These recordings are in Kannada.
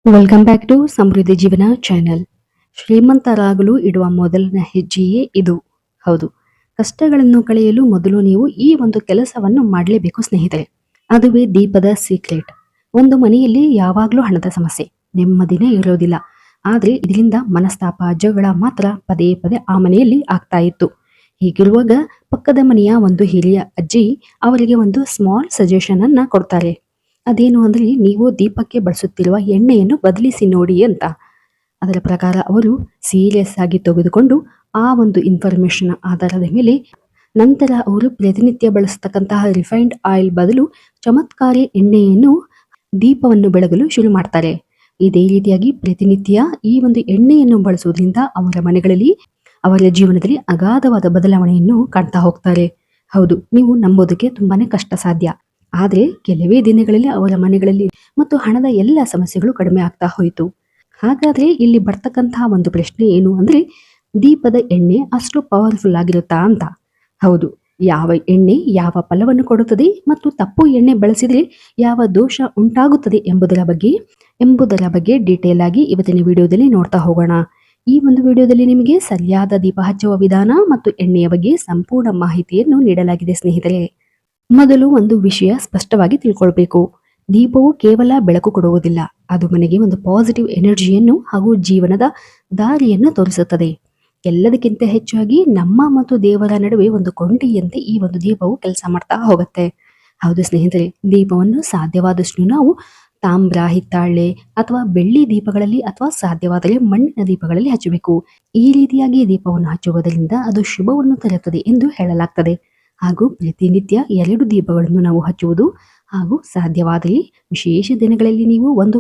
ವೆಲ್ಕಮ್ ಬ್ಯಾಕ್ ಟು ಸಮೃದ್ಧಿ ಜೀವನ ಚಾನೆಲ್. ಶ್ರೀಮಂತರಾಗಲು ಇಡುವ ಮೊದಲನ ಹೆಜ್ಜೆಯೇ ಇದು. ಹೌದು, ಕಷ್ಟಗಳನ್ನು ಕಳೆಯಲು ಮೊದಲು ನೀವು ಈ ಒಂದು ಕೆಲಸವನ್ನು ಮಾಡಲೇಬೇಕು ಸ್ನೇಹಿತರೆ. ಅದುವೇ ದೀಪದ ಸೀಕ್ರೆಟ್. ಒಂದು ಮನೆಯಲ್ಲಿ ಯಾವಾಗಲೂ ಹಣದ ಸಮಸ್ಯೆ, ನೆಮ್ಮದಿನೇ ಇರೋದಿಲ್ಲ. ಆದ್ರೆ ಇದರಿಂದ ಮನಸ್ತಾಪ, ಜಗಳ ಮಾತ್ರ ಪದೇ ಪದೇ ಆ ಮನೆಯಲ್ಲಿ ಆಗ್ತಾ ಇತ್ತು. ಹೀಗಿರುವಾಗ ಪಕ್ಕದ ಮನೆಯ ಒಂದು ಹಿರಿಯ ಅಜ್ಜಿ ಅವರಿಗೆ ಒಂದು ಸ್ಮಾಲ್ ಸಜೆಷನ್ ಅನ್ನ ಕೊಡ್ತಾರೆ. ಅದೇನು ಅಂದ್ರೆ, ನೀವು ದೀಪಕ್ಕೆ ಬಳಸುತ್ತಿರುವ ಎಣ್ಣೆಯನ್ನು ಬದಲಿಸಿ ನೋಡಿ ಅಂತ. ಅದರ ಪ್ರಕಾರ ಅವರು ಸೀರಿಯಸ್ ಆಗಿ ತೆಗೆದುಕೊಂಡು ಆ ಒಂದು ಇನ್ಫಾರ್ಮೇಶನ್ ಆಧಾರದ ಮೇಲೆ ನಂತರ ಅವರು ಪ್ರತಿನಿತ್ಯ ಬಳಸತಕ್ಕಂತಹ ರಿಫೈನ್ಡ್ ಆಯಿಲ್ ಬದಲು ಚಮತ್ಕಾರಿ ಎಣ್ಣೆಯನ್ನು ದೀಪವನ್ನು ಬೆಳಗಲು ಶುರು ಮಾಡ್ತಾರೆ. ಇದೇ ರೀತಿಯಾಗಿ ಪ್ರತಿನಿತ್ಯ ಈ ಒಂದು ಎಣ್ಣೆಯನ್ನು ಬಳಸುವುದರಿಂದ ಅವರ ಮನೆಗಳಲ್ಲಿ, ಅವರ ಜೀವನದಲ್ಲಿ ಅಗಾಧವಾದ ಬದಲಾವಣೆಯನ್ನು ಕಾಣ್ತಾ ಹೋಗ್ತಾರೆ. ಹೌದು, ನೀವು ನಂಬೋದಕ್ಕೆ ತುಂಬಾನೇ ಕಷ್ಟ ಸಾಧ್ಯ. ಆದ್ರೆ ಕೆಲವೇ ದಿನಗಳಲ್ಲಿ ಅವರ ಮನೆಗಳಲ್ಲಿ ಮತ್ತು ಹಣದ ಎಲ್ಲ ಸಮಸ್ಯೆಗಳು ಕಡಿಮೆ ಆಗ್ತಾ ಹೋಯಿತು. ಹಾಗಾದ್ರೆ ಇಲ್ಲಿ ಬರ್ತಕ್ಕಂತಹ ಒಂದು ಪ್ರಶ್ನೆ ಏನು ಅಂದ್ರೆ, ದೀಪದ ಎಣ್ಣೆ ಅಷ್ಟು ಪವರ್ಫುಲ್ ಆಗಿರುತ್ತಾ ಅಂತ. ಹೌದು, ಯಾವ ಎಣ್ಣೆ ಯಾವ ಫಲವನ್ನು ಕೊಡುತ್ತದೆ ಮತ್ತು ತಪ್ಪು ಎಣ್ಣೆ ಬಳಸಿದ್ರೆ ಯಾವ ದೋಷ ಉಂಟಾಗುತ್ತದೆ ಎಂಬುದರ ಬಗ್ಗೆ ಡೀಟೇಲ್ ಆಗಿ ಇವತ್ತಿನ ವಿಡಿಯೋದಲ್ಲಿ ನೋಡ್ತಾ ಹೋಗೋಣ. ಈ ಒಂದು ವಿಡಿಯೋದಲ್ಲಿ ನಿಮಗೆ ಸರಿಯಾದ ದೀಪ ಹಚ್ಚುವ ವಿಧಾನ ಮತ್ತು ಎಣ್ಣೆಯ ಬಗ್ಗೆ ಸಂಪೂರ್ಣ ಮಾಹಿತಿಯನ್ನು ನೀಡಲಾಗಿದೆ ಸ್ನೇಹಿತರೆ. ಮೊದಲು ಒಂದು ವಿಷಯ ಸ್ಪಷ್ಟವಾಗಿ ತಿಳ್ಕೊಳ್ಬೇಕು. ದೀಪವು ಕೇವಲ ಬೆಳಕು ಕೊಡುವುದಿಲ್ಲ, ಅದು ಮನೆಗೆ ಒಂದು ಪಾಸಿಟಿವ್ ಎನರ್ಜಿಯನ್ನು ಹಾಗೂ ಜೀವನದ ದಾರಿಯನ್ನು ತೋರಿಸುತ್ತದೆ. ಎಲ್ಲದಕ್ಕಿಂತ ಹೆಚ್ಚಾಗಿ ನಮ್ಮ ಮತ್ತು ದೇವರ ನಡುವೆ ಒಂದು ಕೊಂಡಿಯಂತೆ ಈ ಒಂದು ದೀಪವು ಕೆಲಸ ಮಾಡ್ತಾ ಹೋಗುತ್ತೆ. ಹೌದು ಸ್ನೇಹಿತರೆ, ದೀಪವನ್ನು ಸಾಧ್ಯವಾದಷ್ಟು ನಾವು ತಾಮ್ರ, ಹಿತ್ತಾಳೆ ಅಥವಾ ಬೆಳ್ಳಿ ದೀಪಗಳಲ್ಲಿ ಅಥವಾ ಸಾಧ್ಯವಾದರೆ ಮಣ್ಣಿನ ದೀಪಗಳಲ್ಲಿ ಹಚ್ಚಬೇಕು. ಈ ರೀತಿಯಾಗಿ ದೀಪವನ್ನು ಹಚ್ಚುವುದರಿಂದ ಅದು ಶುಭವನ್ನು ತರುತ್ತದೆ ಎಂದು ಹೇಳಲಾಗ್ತದೆ. ಹಾಗೂ ಪ್ರತಿನಿತ್ಯ 2 ದೀಪಗಳನ್ನು ನಾವು ಹಚ್ಚುವುದು ಹಾಗೂ ಸಾಧ್ಯವಾದರೆ ವಿಶೇಷ ದಿನಗಳಲ್ಲಿ ನೀವು ಒಂದು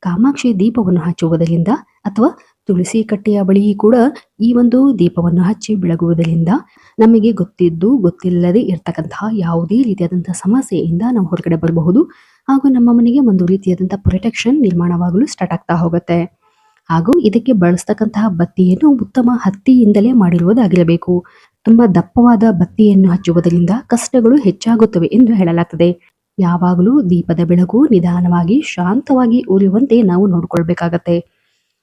ಕಾಮಾಕ್ಷಿ ದೀಪವನ್ನು ಹಚ್ಚುವುದರಿಂದ ಅಥವಾ ತುಳಸಿ ಕಟ್ಟೆಯ ಬಳಿ ಕೂಡ ಈ ಒಂದು ದೀಪವನ್ನು ಹಚ್ಚಿ ಬೆಳಗುವುದರಿಂದ ನಮಗೆ ಗೊತ್ತಿದ್ದು ಗೊತ್ತಿಲ್ಲದೆ ಇರತಕ್ಕಂತಹ ಯಾವುದೇ ರೀತಿಯಾದಂತಹ ಸಮಸ್ಯೆಯಿಂದ ನಾವು ಹೊರಗಡೆ ಬರಬಹುದು. ಹಾಗೂ ನಮ್ಮ ಮನೆಗೆ ಒಂದು ರೀತಿಯಾದಂತಹ ಪ್ರೊಟೆಕ್ಷನ್ ನಿರ್ಮಾಣವಾಗಲು ಸ್ಟಾರ್ಟ್ ಆಗ್ತಾ ಹೋಗುತ್ತೆ. ಹಾಗೂ ಇದಕ್ಕೆ ಬಳಸ್ತಕ್ಕಂತಹ ಬತ್ತಿಯನ್ನು ಉತ್ತಮ ಹತ್ತಿಯಿಂದಲೇ ಮಾಡಿರುವುದಾಗಿರಬೇಕು. ತುಂಬಾ ದಪ್ಪವಾದ ಬತ್ತಿಯನ್ನು ಹಚ್ಚುವುದರಿಂದ ಕಷ್ಟಗಳು ಹೆಚ್ಚಾಗುತ್ತವೆ ಎಂದು ಹೇಳಲಾಗ್ತದೆ. ಯಾವಾಗಲೂ ದೀಪದ ಬೆಳಕು ನಿಧಾನವಾಗಿ ಶಾಂತವಾಗಿ ಉರಿಯುವಂತೆ ನಾವು ನೋಡಿಕೊಳ್ಬೇಕಾಗತ್ತೆ.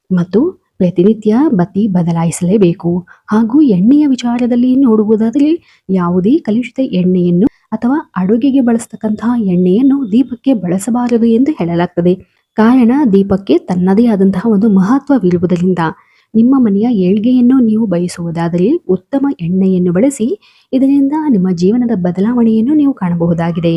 ಮತ್ತು ಪ್ರತಿನಿತ್ಯ ಬತ್ತಿ ಬದಲಾಯಿಸಲೇಬೇಕು. ಹಾಗೂ ಎಣ್ಣೆಯ ವಿಚಾರದಲ್ಲಿ ನೋಡುವುದಾದರೆ ಯಾವುದೇ ಕಲುಷಿತ ಎಣ್ಣೆಯನ್ನು ಅಥವಾ ಅಡುಗೆಗೆ ಬಳಸತಕ್ಕಂತಹ ಎಣ್ಣೆಯನ್ನು ದೀಪಕ್ಕೆ ಬಳಸಬಾರದು ಎಂದು ಹೇಳಲಾಗ್ತದೆ. ಕಾರಣ, ದೀಪಕ್ಕೆ ತನ್ನದೇ ಆದಂತಹ ಒಂದು ಮಹತ್ವವಿರುವುದರಿಂದ. ನಿಮ್ಮ ಮನೆಯ ಏಳ್ಗೆಯನ್ನು ನೀವು ಬಯಸುವುದಾದರೆ ಉತ್ತಮ ಎಣ್ಣೆಯನ್ನು ಬಳಸಿ, ಇದರಿಂದ ನಿಮ್ಮ ಜೀವನದ ಬದಲಾವಣೆಯನ್ನು ನೀವು ಕಾಣಬಹುದಾಗಿದೆ.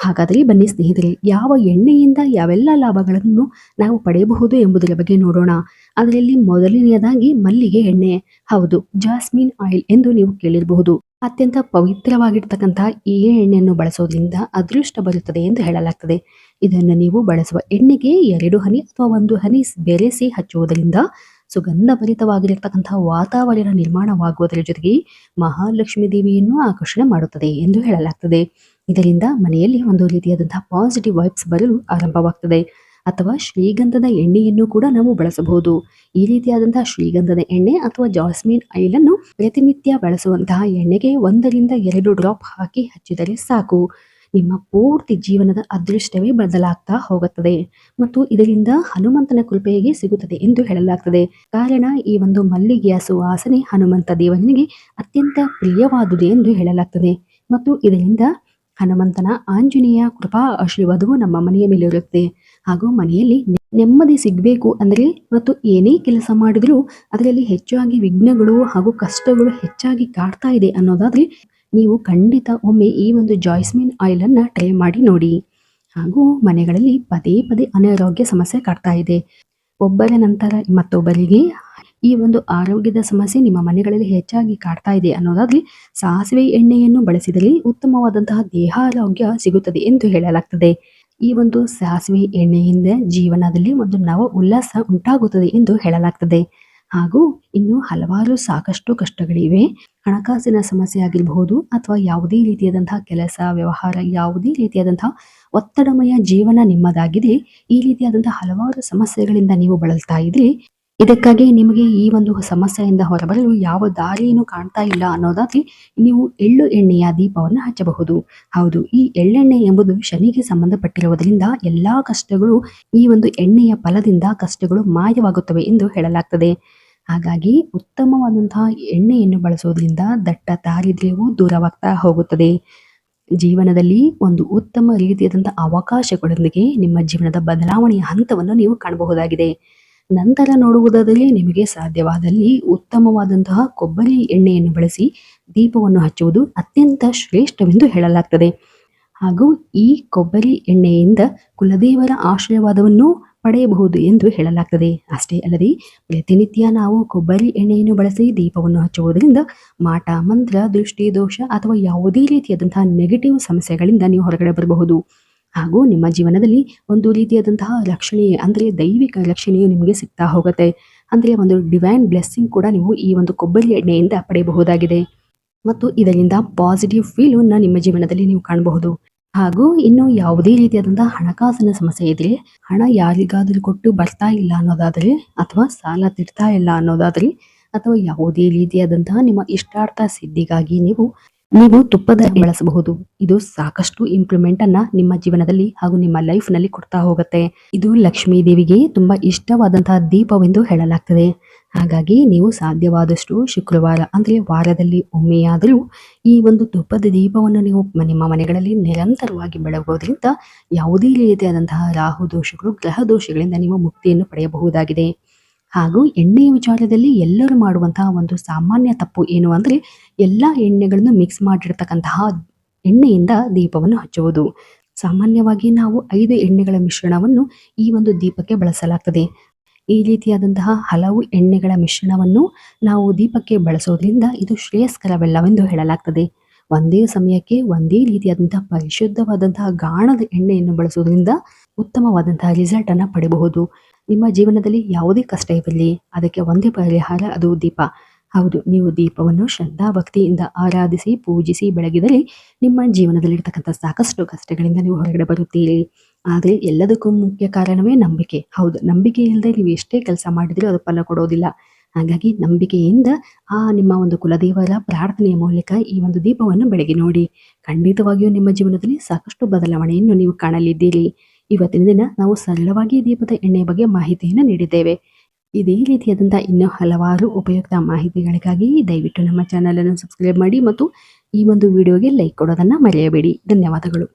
ಹಾಗಾದರೆ ಬನ್ನಿ ಸ್ನೇಹಿತರೆ, ಯಾವ ಎಣ್ಣೆಯಿಂದ ಯಾವೆಲ್ಲ ಲಾಭಗಳನ್ನು ನಾವು ಪಡೆಯಬಹುದು ಎಂಬುದರ ಬಗ್ಗೆ ನೋಡೋಣ. ಅದರಲ್ಲಿ ಮೊದಲನೆಯದಾಗಿ ಮಲ್ಲಿಗೆ ಎಣ್ಣೆ. ಹೌದು, ಜಾಸ್ಮಿನ್ ಆಯಿಲ್ ಎಂದು ನೀವು ಕೇಳಿರಬಹುದು. ಅತ್ಯಂತ ಪವಿತ್ರವಾಗಿರ್ತಕ್ಕಂತಹ ಈ ಎಣ್ಣೆಯನ್ನು ಬಳಸೋದ್ರಿಂದ ಅದೃಷ್ಟ ಬರುತ್ತದೆ ಎಂದು ಹೇಳಲಾಗ್ತದೆ. ಇದನ್ನು ನೀವು ಬಳಸುವ ಎಣ್ಣೆಗೆ 2 ಹನಿ ಅಥವಾ 1 ಹನಿ ಬೆರೆಸಿ ಹಚ್ಚುವುದರಿಂದ ಸುಗಂಧಭರಿತವಾಗಿರತಕ್ಕಂತಹ ವಾತಾವರಣ ನಿರ್ಮಾಣವಾಗುವುದರ ಜೊತೆಗೆ ಮಹಾಲಕ್ಷ್ಮೀ ದೇವಿಯನ್ನು ಆಕರ್ಷಣೆ ಮಾಡುತ್ತದೆ ಎಂದು ಹೇಳಲಾಗ್ತದೆ. ಇದರಿಂದ ಮನೆಯಲ್ಲಿ ಒಂದು ರೀತಿಯಾದಂತಹ ಪಾಸಿಟಿವ್ ವೈಬ್ಸ್ ಬರಲು ಆರಂಭವಾಗ್ತದೆ. ಅಥವಾ ಶ್ರೀಗಂಧದ ಎಣ್ಣೆಯನ್ನು ಕೂಡ ನಾವು ಬಳಸಬಹುದು. ಈ ರೀತಿಯಾದಂತಹ ಶ್ರೀಗಂಧದ ಎಣ್ಣೆ ಅಥವಾ ಜಾಸ್ಮಿನ್ ಆಯಿಲ್ ಅನ್ನು ಪ್ರತಿನಿತ್ಯ ಬಳಸುವಂತಹ ಎಣ್ಣೆಗೆ 1 ರಿಂದ 2 ಡ್ರಾಪ್ ಹಾಕಿ ಹಚ್ಚಿದರೆ ಸಾಕು. ನಿಮ್ಮ ಪೂರ್ತಿ ಜೀವನದ ಅದೃಷ್ಟವೇ ಬದಲಾಗ್ತಾ ಹೋಗುತ್ತದೆ. ಮತ್ತು ಇದರಿಂದ ಹನುಮಂತನ ಕೃಪೆಗೆ ಸಿಗುತ್ತದೆ ಎಂದು ಹೇಳಲಾಗ್ತದೆ. ಕಾರಣ, ಈ ಒಂದು ಮಲ್ಲಿಗೆಯ ಸುವಾಸನೆ ಹನುಮಂತ ದೇವನಿಗೆ ಅತ್ಯಂತ ಪ್ರಿಯವಾದುದು ಎಂದು ಹೇಳಲಾಗ್ತದೆ. ಮತ್ತು ಇದರಿಂದ ಹನುಮಂತನ ಆಂಜನೇಯ ಕೃಪಾ ಆಶೀರ್ವಾದವು ನಮ್ಮ ಮನೆಯ ಮೇಲೆ ಇರುತ್ತೆ. ಹಾಗೂ ಮನೆಯಲ್ಲಿ ನೆಮ್ಮದಿ ಸಿಗಬೇಕು ಅಂದ್ರೆ ಮತ್ತು ಏನೇ ಕೆಲಸ ಮಾಡಿದರೂ ಅದರಲ್ಲಿ ಹೆಚ್ಚಾಗಿ ವಿಘ್ನಗಳು ಹಾಗೂ ಕಷ್ಟಗಳು ಹೆಚ್ಚಾಗಿ ಕಾಡ್ತಾ ಇದೆ ಅನ್ನೋದಾದ್ರೆ ನೀವು ಖಂಡಿತ ಒಮ್ಮೆ ಈ ಒಂದು ಜಾಸ್ಮಿನ್ ಆಯಿಲ್ ಅನ್ನ ಟ್ರೈ ಮಾಡಿ ನೋಡಿ. ಹಾಗೂ ಮನೆಗಳಲ್ಲಿ ಪದೇ ಪದೇ ಅನಾರೋಗ್ಯ ಸಮಸ್ಯೆ ಕಾಡ್ತಾ ಇದೆ. ಒಬ್ಬರ ನಂತರ ಮತ್ತೊಬ್ಬರಿಗೆ ಈ ಒಂದು ಆರೋಗ್ಯದ ಸಮಸ್ಯೆ ನಿಮ್ಮ ಮನೆಗಳಲ್ಲಿ ಹೆಚ್ಚಾಗಿ ಕಾಡ್ತಾ ಇದೆ ಅನ್ನೋದಾದ್ರೆ ಸಾಸಿವೆ ಎಣ್ಣೆಯನ್ನು ಬಳಸಿದರೆ ಉತ್ತಮವಾದಂತಹ ದೇಹಾರೋಗ್ಯ ಸಿಗುತ್ತದೆ ಎಂದು ಹೇಳಲಾಗ್ತದೆ. ಈ ಒಂದು ಸಾಸಿವೆ ಎಣ್ಣೆಯಿಂದ ಜೀವನದಲ್ಲಿ ಒಂದು ನವ ಉಲ್ಲಾಸ ಉಂಟಾಗುತ್ತದೆ ಎಂದು ಹೇಳಲಾಗ್ತದೆ. ಹಾಗೂ ಇನ್ನು ಹಲವಾರು ಸಾಕಷ್ಟು ಕಷ್ಟಗಳಿವೆ. ಹಣಕಾಸಿನ ಸಮಸ್ಯೆ ಆಗಿರಬಹುದು ಅಥವಾ ಯಾವುದೇ ರೀತಿಯಾದಂತಹ ಕೆಲಸ ವ್ಯವಹಾರ, ಯಾವುದೇ ರೀತಿಯಾದಂತಹ ಒತ್ತಡಮಯ ಜೀವನ ನಿಮ್ಮದಾಗಿದೆ. ಈ ರೀತಿಯಾದಂತಹ ಹಲವಾರು ಸಮಸ್ಯೆಗಳಿಂದ ನೀವು ಬಳಲ್ತಾ ಇದ್ರೆ ಇದಕ್ಕಾಗಿ ನಿಮಗೆ ಈ ಒಂದು ಸಮಸ್ಯೆಯಿಂದ ಹೊರಬರಲು ಯಾವ ದಾರಿಯನ್ನು ಕಾಣ್ತಾ ಇಲ್ಲ ಅನ್ನೋದಾದ್ರೆ ನೀವು ಎಳ್ಳು ಎಣ್ಣೆಯ ದೀಪವನ್ನು ಹಚ್ಚಬಹುದು. ಹೌದು, ಈ ಎಳ್ಳೆಣ್ಣೆ ಎಂಬುದು ಶನಿಗೆ ಸಂಬಂಧಪಟ್ಟಿರುವುದರಿಂದ ಎಲ್ಲಾ ಕಷ್ಟಗಳು ಈ ಒಂದು ಎಣ್ಣೆಯ ಫಲದಿಂದ ಕಷ್ಟಗಳು ಮಾಯವಾಗುತ್ತವೆ ಎಂದು ಹೇಳಲಾಗ್ತದೆ. ಹಾಗಾಗಿ ಉತ್ತಮವಾದಂತಹ ಎಣ್ಣೆಯನ್ನು ಬಳಸುವುದರಿಂದ ದಟ್ಟ ದಾರಿದ್ರ್ಯವು ದೂರವಾಗ್ತಾ ಹೋಗುತ್ತದೆ. ಜೀವನದಲ್ಲಿ ಒಂದು ಉತ್ತಮ ರೀತಿಯಾದಂತಹ ಅವಕಾಶಗಳೊಂದಿಗೆ ನಿಮ್ಮ ಜೀವನದ ಬದಲಾವಣೆಯ ಹಂತವನ್ನು ನೀವು ಕಾಣಬಹುದಾಗಿದೆ. ನಂತರ ನೋಡುವುದಾದರೆ ನಿಮಗೆ ಸಾಧ್ಯವಾದಲ್ಲಿ ಉತ್ತಮವಾದಂತಹ ಕೊಬ್ಬರಿ ಎಣ್ಣೆಯನ್ನು ಬಳಸಿ ದೀಪವನ್ನು ಹಚ್ಚುವುದು ಅತ್ಯಂತ ಶ್ರೇಷ್ಠವೆಂದು ಹೇಳಲಾಗ್ತದೆ. ಹಾಗೂ ಈ ಕೊಬ್ಬರಿ ಎಣ್ಣೆಯಿಂದ ಕುಲದೇವರ ಆಶೀರ್ವಾದವನ್ನು ಪಡೆಯಬಹುದು ಎಂದು ಹೇಳಲಾಗ್ತದೆ. ಅಷ್ಟೇ ಅಲ್ಲದೆ ಪ್ರತಿನಿತ್ಯ ನಾವು ಕೊಬ್ಬರಿ ಎಣ್ಣೆಯನ್ನು ಬಳಸಿ ದೀಪವನ್ನು ಹಚ್ಚುವುದರಿಂದ ಮಾಟ ಮಂತ್ರ, ದೃಷ್ಟಿ ದೋಷ ಅಥವಾ ಯಾವುದೇ ರೀತಿಯಾದಂತಹ ನೆಗೆಟಿವ್ ಸಮಸ್ಯೆಗಳಿಂದ ನೀವು ಹೊರಗಡೆ ಬರಬಹುದು. ಹಾಗೂ ನಿಮ್ಮ ಜೀವನದಲ್ಲಿ ಒಂದು ರೀತಿಯಾದಂತಹ ರಕ್ಷಣೆ ಅಂದರೆ ದೈವಿಕ ರಕ್ಷಣೆಯು ನಿಮಗೆ ಸಿಗ್ತಾ ಹೋಗುತ್ತೆ. ಅಂದರೆ ಒಂದು ಡಿವೈನ್ ಬ್ಲೆಸ್ಸಿಂಗ್ ಕೂಡ ನೀವು ಈ ಒಂದು ಕೊಬ್ಬರಿ ಎಣ್ಣೆಯಿಂದ ಪಡೆಯಬಹುದಾಗಿದೆ. ಮತ್ತು ಇದರಿಂದ ಪಾಸಿಟಿವ್ ಫೀಲನ್ನು ನಿಮ್ಮ ಜೀವನದಲ್ಲಿ ನೀವು ಕಾಣಬಹುದು. ಹಾಗೂ ಇನ್ನು ಯಾವುದೇ ರೀತಿಯಾದಂತಹ ಹಣಕಾಸಿನ ಸಮಸ್ಯೆ ಇದ್ರೆ, ಹಣ ಯಾರಿಗಾದರೂ ಕೊಟ್ಟು ಬರ್ತಾ ಇಲ್ಲ ಅನ್ನೋದಾದರೆ, ಅಥವಾ ಸಾಲ ತೀರ್ತಾ ಇಲ್ಲ ಅನ್ನೋದಾದರೆ, ಅಥವಾ ಯಾವುದೇ ರೀತಿಯಾದಂತಹ ನಿಮ್ಮ ಇಷ್ಟಾರ್ಥ ಸಿದ್ಧಿಗಾಗಿ ನೀವು ತುಪ್ಪದ ಬಳಸಬಹುದು. ಇದು ಸಾಕಷ್ಟು ಇಂಪ್ರೂವ್ಮೆಂಟ್ ಅನ್ನ ನಿಮ್ಮ ಜೀವನದಲ್ಲಿ ಹಾಗೂ ನಿಮ್ಮ ಲೈಫ್ ನಲ್ಲಿ ಕೊಡ್ತಾ ಹೋಗುತ್ತೆ. ಇದು ಲಕ್ಷ್ಮೀ ದೇವಿಗೆ ತುಂಬಾ ಇಷ್ಟವಾದಂತಹ ದೀಪವೆಂದು ಹೇಳಲಾಗ್ತದೆ. ಹಾಗಾಗಿ ನೀವು ಸಾಧ್ಯವಾದಷ್ಟು ಶುಕ್ರವಾರ ಅಂದ್ರೆ ವಾರದಲ್ಲಿ ಒಮ್ಮೆಯಾದರೂ ಈ ಒಂದು ತುಪ್ಪದ ದೀಪವನ್ನು ನೀವು ನಿಮ್ಮ ಮನೆಗಳಲ್ಲಿ ನಿರಂತರವಾಗಿ ಬೆಳಗೋದ್ರಿಂದ ಯಾವುದೇ ರೀತಿಯಾದಂತಹ ರಾಹು ದೋಷಗಳು, ಗ್ರಹ ದೋಷಗಳಿಂದ ನೀವು ಮುಕ್ತಿಯನ್ನು ಪಡೆಯಬಹುದಾಗಿದೆ. ಹಾಗೂ ಎಣ್ಣೆಯ ವಿಚಾರದಲ್ಲಿ ಎಲ್ಲರೂ ಮಾಡುವಂತಹ ಒಂದು ಸಾಮಾನ್ಯ ತಪ್ಪು ಏನು ಅಂದ್ರೆ ಎಲ್ಲಾ ಎಣ್ಣೆಗಳನ್ನು ಮಿಕ್ಸ್ ಮಾಡಿರ್ತಕ್ಕಂತಹ ಎಣ್ಣೆಯಿಂದ ದೀಪವನ್ನು ಹಚ್ಚುವುದು. ಸಾಮಾನ್ಯವಾಗಿ ನಾವು 5 ಎಣ್ಣೆಗಳ ಮಿಶ್ರಣವನ್ನು ಈ ಒಂದು ದೀಪಕ್ಕೆ ಬಳಸಲಾಗ್ತದೆ. ಈ ರೀತಿಯಾದಂತಹ ಹಲವು ಎಣ್ಣೆಗಳ ಮಿಶ್ರಣವನ್ನು ನಾವು ದೀಪಕ್ಕೆ ಬಳಸೋದ್ರಿಂದ ಇದು ಶ್ರೇಯಸ್ಕರವಲ್ಲವೆಂದು ಹೇಳಲಾಗ್ತದೆ. ಒಂದೇ ಸಮಯಕ್ಕೆ ಒಂದೇ ರೀತಿಯಾದಂತಹ ಪರಿಶುದ್ಧವಾದಂತಹ ಗಾಣದ ಎಣ್ಣೆಯನ್ನು ಬಳಸೋದ್ರಿಂದ ಉತ್ತಮವಾದಂತಹ ರಿಸಲ್ಟ್ ಅನ್ನ ಪಡೆಯಬಹುದು. ನಿಮ್ಮ ಜೀವನದಲ್ಲಿ ಯಾವುದೇ ಕಷ್ಟ ಇರಲಿ, ಅದಕ್ಕೆ ಒಂದೇ ಪರಿಹಾರ, ಅದು ದೀಪ. ಹೌದು, ನೀವು ದೀಪವನ್ನು ಶ್ರದ್ಧಾ ಭಕ್ತಿಯಿಂದ ಆರಾಧಿಸಿ ಪೂಜಿಸಿ ಬೆಳಗಿದರೆ ನಿಮ್ಮ ಜೀವನದಲ್ಲಿರ್ತಕ್ಕಂಥ ಸಾಕಷ್ಟು ಕಷ್ಟಗಳಿಂದ ನೀವು ಹೊರಗಡೆ ಬರುತ್ತೀರಿ. ಆದರೆ ಎಲ್ಲದಕ್ಕೂ ಮುಖ್ಯ ಕಾರಣವೇ ನಂಬಿಕೆ. ಹೌದು, ನಂಬಿಕೆ ಇಲ್ಲದೆ ನೀವು ಎಷ್ಟೇ ಕೆಲಸ ಮಾಡಿದರೂ ಅದು ಫಲ ಕೊಡೋದಿಲ್ಲ. ಹಾಗಾಗಿ ನಂಬಿಕೆಯಿಂದ ನಿಮ್ಮ ಒಂದು ಕುಲದೇವರ ಪ್ರಾರ್ಥನೆಯ ಮೂಲಕ ಈ ಒಂದು ದೀಪವನ್ನು ಬೆಳಗಿ ನೋಡಿ. ಖಂಡಿತವಾಗಿಯೂ ನಿಮ್ಮ ಜೀವನದಲ್ಲಿ ಸಾಕಷ್ಟು ಬದಲಾವಣೆಯನ್ನು ನೀವು ಕಾಣಲಿದ್ದೀರಿ. ಇವತ್ತಿನ ದಿನ ನಾವು ಸರಳವಾಗಿ ದೀಪದ ಎಣ್ಣೆಯ ಬಗ್ಗೆ ಮಾಹಿತಿಯನ್ನು ನೀಡಿದ್ದೇವೆ. ಇದೇ ರೀತಿಯಾದಂತಹ ಇನ್ನೂ ಹಲವಾರು ಉಪಯುಕ್ತ ಮಾಹಿತಿಗಳಿಗಾಗಿ ದಯವಿಟ್ಟು ನಮ್ಮ ಚಾನಲ್ ಅನ್ನು ಸಬ್ಸ್ಕ್ರೈಬ್ ಮಾಡಿ ಮತ್ತು ಈ ಒಂದು ವಿಡಿಯೋಗೆ ಲೈಕ್ ಕೊಡೋದನ್ನ ಮರೆಯಬೇಡಿ. ಧನ್ಯವಾದಗಳು.